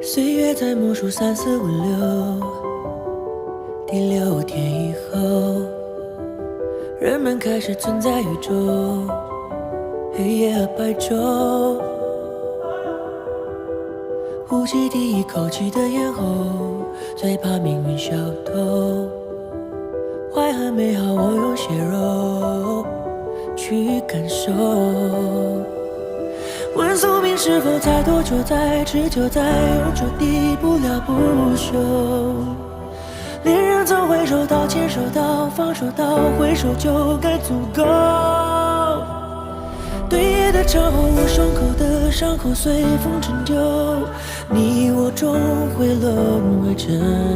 岁月在默数3、4、5、6，第6天以后，人们开始存在宇宙，黑夜和白昼。呼气第一口气的咽喉，最怕命运小偷。坏和美好，我用血肉去感受。问宿命是否在多久，在持久，在永久地不了不休。恋人总会收到，牵手到，放手到，回首就该足够。对夜的长后，我胸口的伤口随风陈旧，你我终会沦为尘。